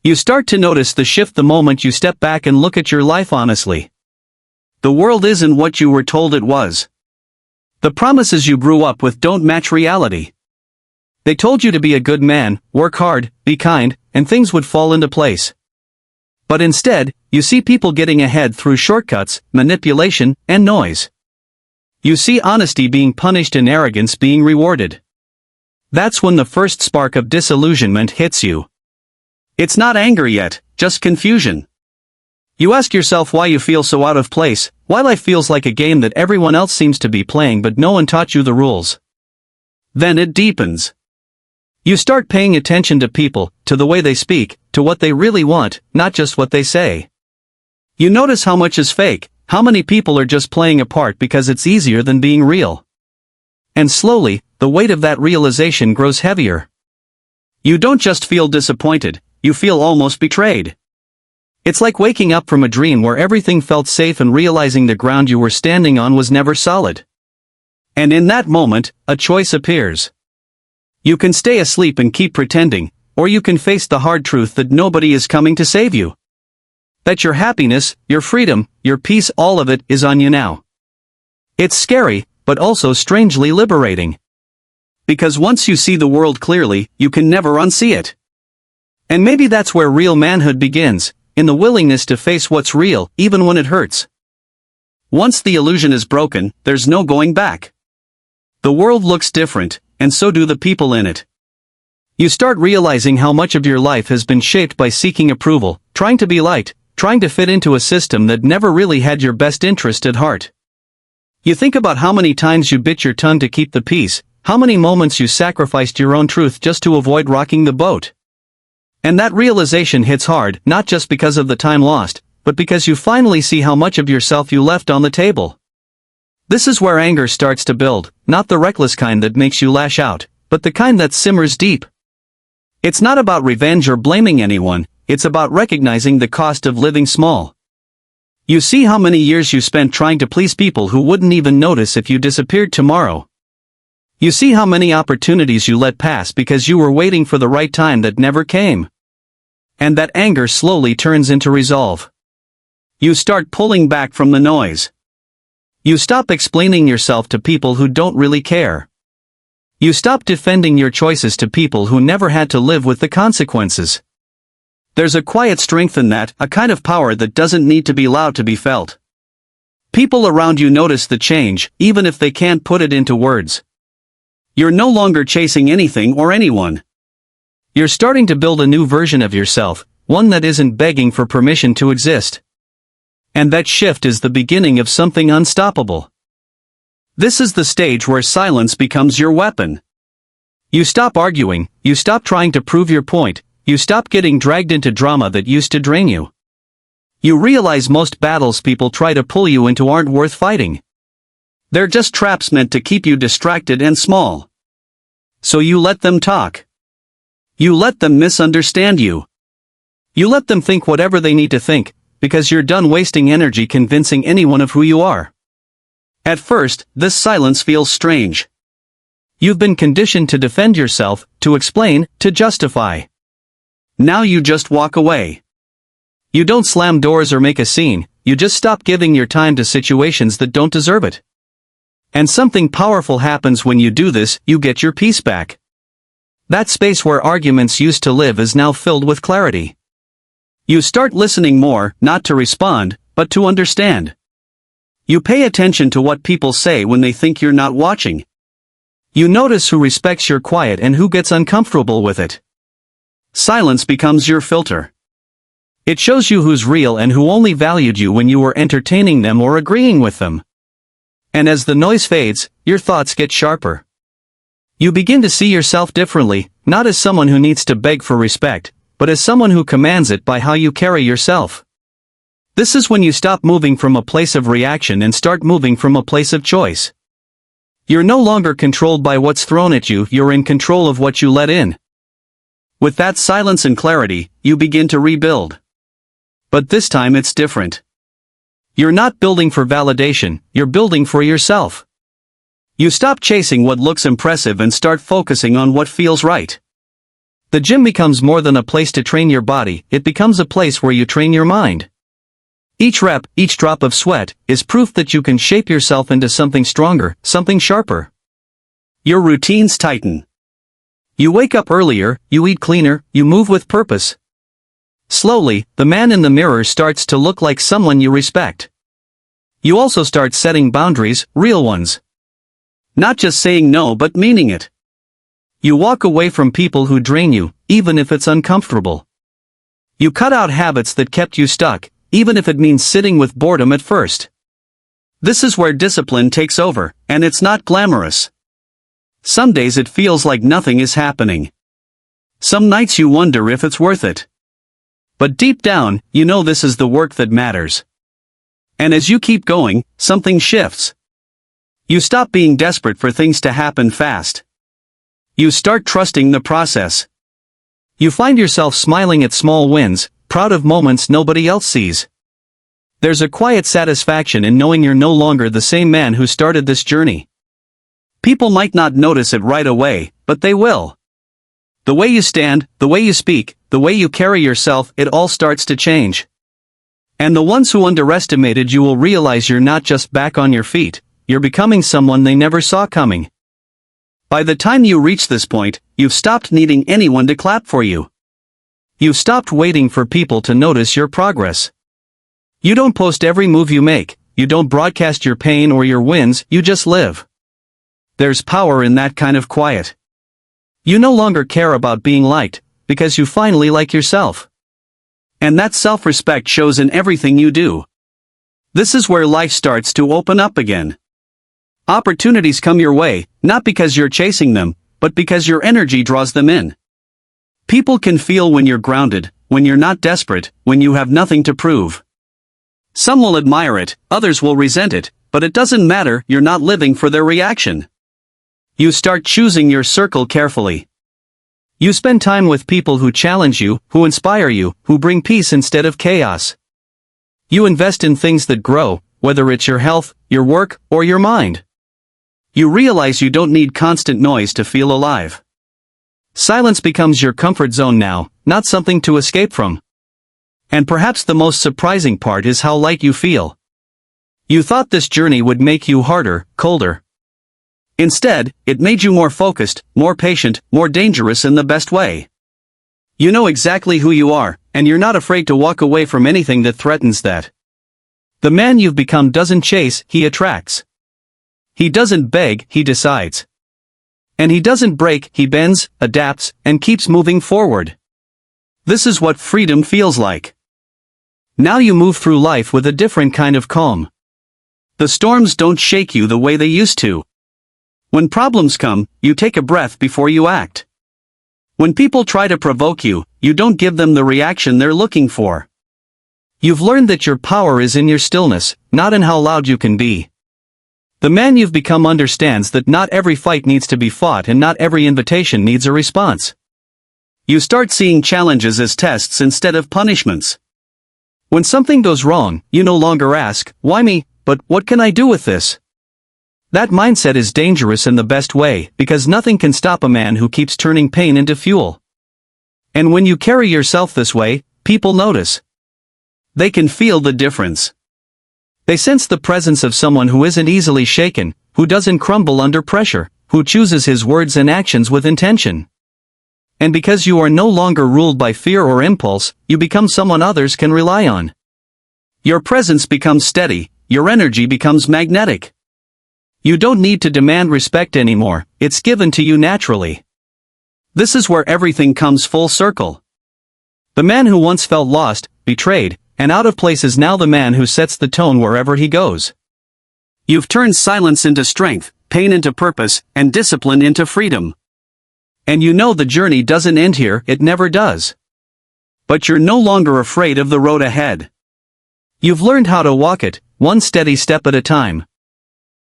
You start to notice the shift the moment you step back and look at your life honestly. The world isn't what you were told it was. The promises you grew up with don't match reality. They told you to be a good man, work hard, be kind, and things would fall into place. But instead, you see people getting ahead through shortcuts, manipulation, and noise. You see honesty being punished and arrogance being rewarded. That's when the first spark of disillusionment hits you. It's not anger yet, just confusion. You ask yourself why you feel so out of place, why life feels like a game that everyone else seems to be playing but no one taught you the rules. Then it deepens. You start paying attention to people, to the way they speak, to what they really want, not just what they say. You notice how much is fake, how many people are just playing a part because it's easier than being real. And slowly, the weight of that realization grows heavier. You don't just feel disappointed, you feel almost betrayed. It's like waking up from a dream where everything felt safe and realizing the ground you were standing on was never solid. And in that moment, a choice appears. You can stay asleep and keep pretending, or you can face the hard truth that nobody is coming to save you. That your happiness, your freedom, your peace, all of it is on you now. It's scary, but also strangely liberating. Because once you see the world clearly, you can never unsee it. And maybe that's where real manhood begins, in the willingness to face what's real, even when it hurts. Once the illusion is broken, there's no going back. The world looks different, and so do the people in it. You start realizing how much of your life has been shaped by seeking approval, trying to be liked, trying to fit into a system that never really had your best interest at heart. You think about how many times you bit your tongue to keep the peace, how many moments you sacrificed your own truth just to avoid rocking the boat. And that realization hits hard, not just because of the time lost, but because you finally see how much of yourself you left on the table. This is where anger starts to build, not the reckless kind that makes you lash out, but the kind that simmers deep. It's not about revenge or blaming anyone, it's about recognizing the cost of living small. You see how many years you spent trying to please people who wouldn't even notice if you disappeared tomorrow. You see how many opportunities you let pass because you were waiting for the right time that never came. And that anger slowly turns into resolve. You start pulling back from the noise. You stop explaining yourself to people who don't really care. You stop defending your choices to people who never had to live with the consequences. There's a quiet strength in that, a kind of power that doesn't need to be loud to be felt. People around you notice the change, even if they can't put it into words. You're no longer chasing anything or anyone. You're starting to build a new version of yourself, one that isn't begging for permission to exist. And that shift is the beginning of something unstoppable. This is the stage where silence becomes your weapon. You stop arguing, you stop trying to prove your point, you stop getting dragged into drama that used to drain you. You realize most battles people try to pull you into aren't worth fighting. They're just traps meant to keep you distracted and small. So you let them talk. You let them misunderstand you. You let them think whatever they need to think, because you're done wasting energy convincing anyone of who you are. At first, this silence feels strange. You've been conditioned to defend yourself, to explain, to justify. Now you just walk away. You don't slam doors or make a scene, you just stop giving your time to situations that don't deserve it. And something powerful happens when you do this, you get your peace back. That space where arguments used to live is now filled with clarity. You start listening more, not to respond, but to understand. You pay attention to what people say when they think you're not watching. You notice who respects your quiet and who gets uncomfortable with it. Silence becomes your filter. It shows you who's real and who only valued you when you were entertaining them or agreeing with them. And as the noise fades, your thoughts get sharper. You begin to see yourself differently, not as someone who needs to beg for respect, but as someone who commands it by how you carry yourself. This is when you stop moving from a place of reaction and start moving from a place of choice. You're no longer controlled by what's thrown at you, you're in control of what you let in. With that silence and clarity, you begin to rebuild. But this time it's different. You're not building for validation, you're building for yourself. You stop chasing what looks impressive and start focusing on what feels right. The gym becomes more than a place to train your body, it becomes a place where you train your mind. Each rep, each drop of sweat, is proof that you can shape yourself into something stronger, something sharper. Your routines tighten. You wake up earlier, you eat cleaner, you move with purpose. Slowly, the man in the mirror starts to look like someone you respect. You also start setting boundaries, real ones. Not just saying no but meaning it. You walk away from people who drain you, even if it's uncomfortable. You cut out habits that kept you stuck, even if it means sitting with boredom at first. This is where discipline takes over, and it's not glamorous. Some days it feels like nothing is happening. Some nights you wonder if it's worth it. But deep down, you know this is the work that matters. And as you keep going, something shifts. You stop being desperate for things to happen fast. You start trusting the process. You find yourself smiling at small wins, proud of moments nobody else sees. There's a quiet satisfaction in knowing you're no longer the same man who started this journey. People might not notice it right away, but they will. The way you stand, the way you speak, the way you carry yourself, it all starts to change. And the ones who underestimated you will realize you're not just back on your feet, you're becoming someone they never saw coming. By the time you reach this point, you've stopped needing anyone to clap for you. You've stopped waiting for people to notice your progress. You don't post every move you make, you don't broadcast your pain or your wins, you just live. There's power in that kind of quiet. You no longer care about being liked, because you finally like yourself. And that self-respect shows in everything you do. This is where life starts to open up again. Opportunities come your way, not because you're chasing them, but because your energy draws them in. People can feel when you're grounded, when you're not desperate, when you have nothing to prove. Some will admire it, others will resent it, but it doesn't matter, you're not living for their reaction. You start choosing your circle carefully. You spend time with people who challenge you, who inspire you, who bring peace instead of chaos. You invest in things that grow, whether it's your health, your work, or your mind. You realize you don't need constant noise to feel alive. Silence becomes your comfort zone now, not something to escape from. And perhaps the most surprising part is how light you feel. You thought this journey would make you harder, colder. Instead, it made you more focused, more patient, more dangerous in the best way. You know exactly who you are, and you're not afraid to walk away from anything that threatens that. The man you've become doesn't chase, he attracts. He doesn't beg, he decides. And he doesn't break, he bends, adapts, and keeps moving forward. This is what freedom feels like. Now you move through life with a different kind of calm. The storms don't shake you the way they used to. When problems come, you take a breath before you act. When people try to provoke you, you don't give them the reaction they're looking for. You've learned that your power is in your stillness, not in how loud you can be. The man you've become understands that not every fight needs to be fought and not every invitation needs a response. You start seeing challenges as tests instead of punishments. When something goes wrong, you no longer ask, "Why me?" but "What can I do with this?" That mindset is dangerous in the best way, because nothing can stop a man who keeps turning pain into fuel. And when you carry yourself this way, people notice. They can feel the difference. They sense the presence of someone who isn't easily shaken, who doesn't crumble under pressure, who chooses his words and actions with intention. And because you are no longer ruled by fear or impulse, you become someone others can rely on. Your presence becomes steady, your energy becomes magnetic. You don't need to demand respect anymore, it's given to you naturally. This is where everything comes full circle. The man who once felt lost, betrayed, and out of place is now the man who sets the tone wherever he goes. You've turned silence into strength, pain into purpose, and discipline into freedom. And you know the journey doesn't end here, it never does. But you're no longer afraid of the road ahead. You've learned how to walk it, one steady step at a time.